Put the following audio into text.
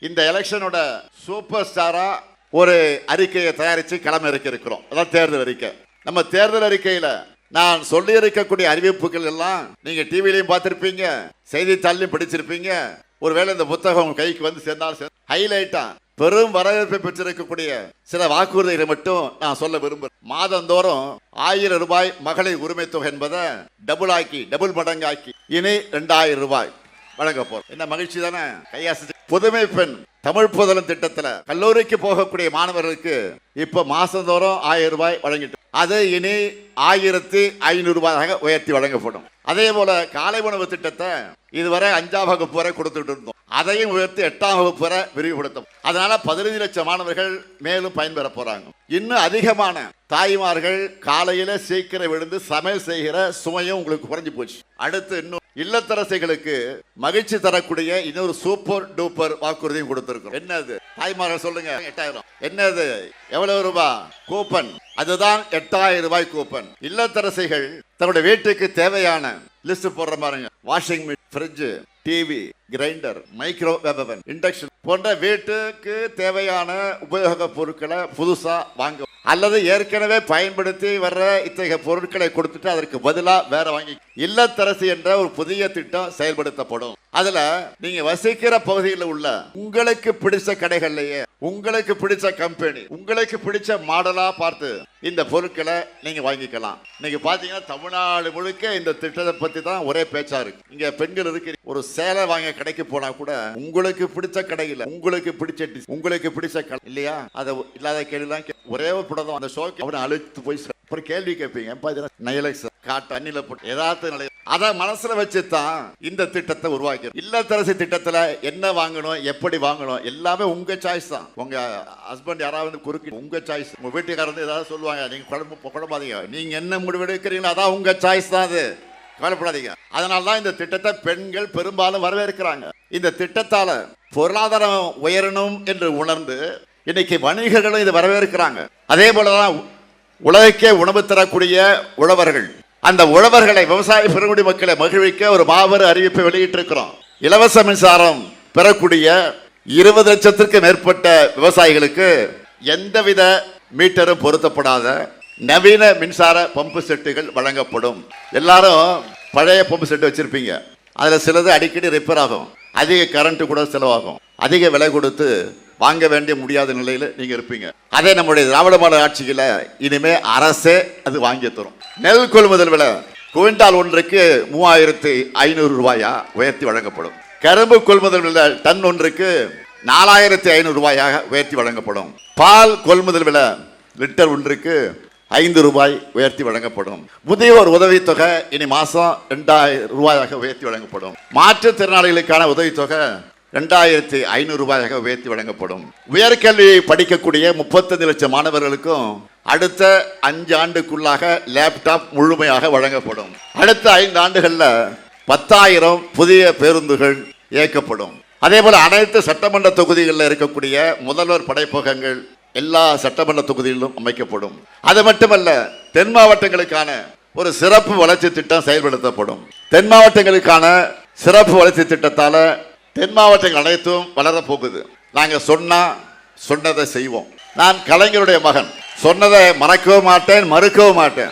இந்த எலெக்ஷனோட சூப்பர் ஸ்டாரா ஒரு அறிக்கையை தயாரித்து களம் இருக்கிறோம். அதான் தேர்தல் அறிக்கை. நம்ம தேர்தல் அறிக்கையில நான் சொல்லி இருக்கக்கூடிய அறிவிப்புகள் எல்லாம் நீங்க டிவிலையும் பார்த்திருப்பீங்க, செய்தித்தாள்லையும் படிச்சிருப்பீங்க. ஒருவேளை இந்த புத்தகம் உங்க கைக்கு வந்து சேர்ந்தாலும் ஹைலைட்டா பெரும் வரவேற்பை பெற்றிருக்கக்கூடிய சில வாக்குறுதிகளை மட்டும் நான் சொல்ல விரும்புகிறேன். மாதந்தோறும் 1000 ரூபாய் மகளிர் உரிமை தொகை என்பதை டபுள் மடங்காக்கி இனி 2000 ரூபாய் வழங்க போறோம். என்ன மகிழ்ச்சி தானே. கையாசி புதுமை பெண் தமிழ் புதலும் திட்டத்துல கல்லூரிக்கு போகக்கூடிய மாணவர்களுக்கு இப்ப மாசந்தோறும் 1000 ரூபாய் வழங்கிட்டு அது இனி 1500 ரூபாயாக உயர்த்தி வழங்கப்படும். அதே போல காலை உணவு திட்டத்தை இதுவரை 5ஆம் வகுப்பு வரை கொடுத்துட்டு இருந்தோம். அதையும் உயர்த்தி 8ஆம் வகுப்பு வரை விரிவுபடுத்தும். அதனால 15 லட்சம் மாணவர்கள் மேலும் பயன்பெற போறாங்க. இன்னும் அதிகமான தாய்மார்கள் காலையில சீக்கிரம் விழுந்து சமையல் செய்கிற சுமையும் உங்களுக்கு குறைஞ்சு போச்சு. அடுத்து இன்னும் இல்லத்தரசிகளுக்கு மகிழ்ச்சி தரக்கூடிய இன்னொரு சூப்பர் டூப்பர் வாக்குறுதியும் கொடுத்திருக்கிறோம். என்னது தாய்மார்கள் சொல்லுங்க. 8000 என்னது எவ்வளவு ரூபாய் கூப்பன்? அதுதான் 8000 ரூபாய் கூப்பன். இல்லத்தரசிகள் தன்னுடைய வீட்டுக்கு தேவையான லிஸ்ட் போடுற பாருங்க. Washing machine, fridge, TV, grinder, microwave, induction போன்ற வீட்டுக்கு தேவையான உபயோக பொருட்களை புதுசா வாங்க அல்லது ஏற்கனவே பயன்படுத்தி வர்ற இத்தகைய பொருட்களை கொடுத்துட்டு அதற்கு பதிலாக வேற வாங்கி இல்லத்தரசி என்ற ஒரு புதிய திட்டம் செயல்படுத்தப்படும். அதுல நீங்க வசிக்கிற பகுதியில் உள்ள உங்களுக்கு பிடிச்ச கடைகள்லயே உங்களுக்கு பிடிச்ச கம்பெனி உங்களுக்கு பிடிச்ச மாடலா பார்த்து இந்த பொருட்களை நீங்க வாங்கிக்கலாம். நீங்க பாத்தீங்கன்னா தமிழ்நாடு முழுக்க இந்த திட்டத்தை பத்தி தான் ஒரே பேச்சா இருக்கு. இங்க பெண்கள் இருக்கு. ஒரு சேலை வாங்க கடைக்கு போனா கூட உங்களுக்கு பிடிச்ச கடையில உங்களுக்கு பிடிச்ச கடை இல்லையா, அதை இல்லாத கேள்விலாம் ஒரே ஒரு படம் தான். அந்த ஷோக்கு அவனை அழுத்து போய் ஒரு கேள்வி கேட்பீங்க. நயலக்ஸ் காட்டு அண்ணில போட்டு ஏதாவது அதை மனசுல வச்சுதான் இந்த திட்டத்தை உருவாக்கி. இல்லத்தரசி திட்டத்துல என்ன வாங்கணும், எப்படி வாங்கணும் எல்லாமே உங்க சாய்ஸ் தான். உங்க ஹஸ்பண்ட் யாராவது குறுக்கி உங்க சாய்ஸ். உங்க வீட்டுக்காரர் ஏதாவது சொல்லுவாங்க, நீங்க குழம்பாதீங்க, நீங்க என்ன முடிவு எடுக்கிறீங்களோ அதான் உங்க சாய்ஸ் தான். அது கவலைப்படாதீங்க. அதனாலதான் இந்த திட்டத்தை பெண்கள் பெரும்பாலும் வரவேற்கிறாங்க. இந்த திட்டத்தால பொருளாதாரம் உயரணும் என்று உணர்ந்து இன்னைக்கு வணிகர்களும் இதை வரவேற்கிறாங்க. அதே போலதான் உலகக்கே உணவு தரக்கூடிய உழவர்கள், அந்த உழவர்களை விவசாய பெருங்குடி மக்களை மகிழ்விக்க ஒரு மாபெரும் அறிவிப்பை வெளியிட்டிருக்கிறோம். இலவச மின்சாரம் பெறக்கூடிய 20 லட்சத்திற்கு மேற்பட்ட விவசாயிகளுக்கு எந்தவித மீட்டரும் பொருத்தப்படாத நவீன மின்சார பம்பு செட்டுகள் வழங்கப்படும். எல்லாரும் பழைய பம்பு செட்டு வச்சிருப்பீங்க. அதுல சிலது அடிக்கடி ரிப்பேர் ஆகும், அதிக கரண்ட் கூட செலவாகும், அதிக விலை கொடுத்து வாங்க வேண்டிய முடியாத நிலையில நீங்க இருப்பீங்க. அதே நம்முடைய திராவிட மாடல் ஆட்சியில இனிமே அரசே அது வாங்கி தரும். நெல் கொள்முதல் விலை குவிண்டால் ஒன்றுக்கு 3500 ரூபாயா உயர்த்தி வழங்கப்படும். கரும்பு கொள்முதல் விலை டன் ஒன்றுக்கு 4500 ரூபாயாக உயர்த்தி வழங்கப்படும். பால் கொள்முதல் விலை லிட்டர் ஒன்றுக்கு 5 ரூபாய் உயர்த்தி வழங்கப்படும். முதியோர் உதவித்தொகை இனி மாசம் 2000 ரூபாயாக உயர்த்தி வழங்கப்படும். மாற்றுத்திறனாளிகளுக்கான உதவித்தொகை 2500 ரூபாயாக உயர்த்தி வழங்கப்படும். உயர்கல்வியை படிக்கக்கூடிய 35 லட்சம் மாணவர்களுக்கும் அடுத்த 5 ஆண்டுக்குள்ளாக லேப்டாப் முழுமையாக வழங்கப்படும். அடுத்த 5 ஆண்டுகள்ல 10,000 புதிய பேருந்துகள் இயக்கப்படும். அதே போல அனைத்து சட்டமன்ற தொகுதிகளில் இருக்கக்கூடிய முதல்வர் படைப்பகங்கள் எல்லா சட்டமன்ற தொகுதிகளிலும் அமைக்கப்படும். அது மட்டுமல்ல, தென் மாவட்டங்களுக்கான ஒரு சிறப்பு வளர்ச்சி திட்டம் செயல்படுத்தப்படும். தென் மாவட்டங்களுக்கான சிறப்பு வளர்ச்சி திட்டத்தால தென் மாவட்டங்கள் அனைத்தும் வளர போகுது. நாங்க சொன்னதை செய்வோம். நான் கலைஞருடைய மகன், சொன்னதை மறக்கவும் மாட்டேன், மறுக்கவும் மாட்டேன்.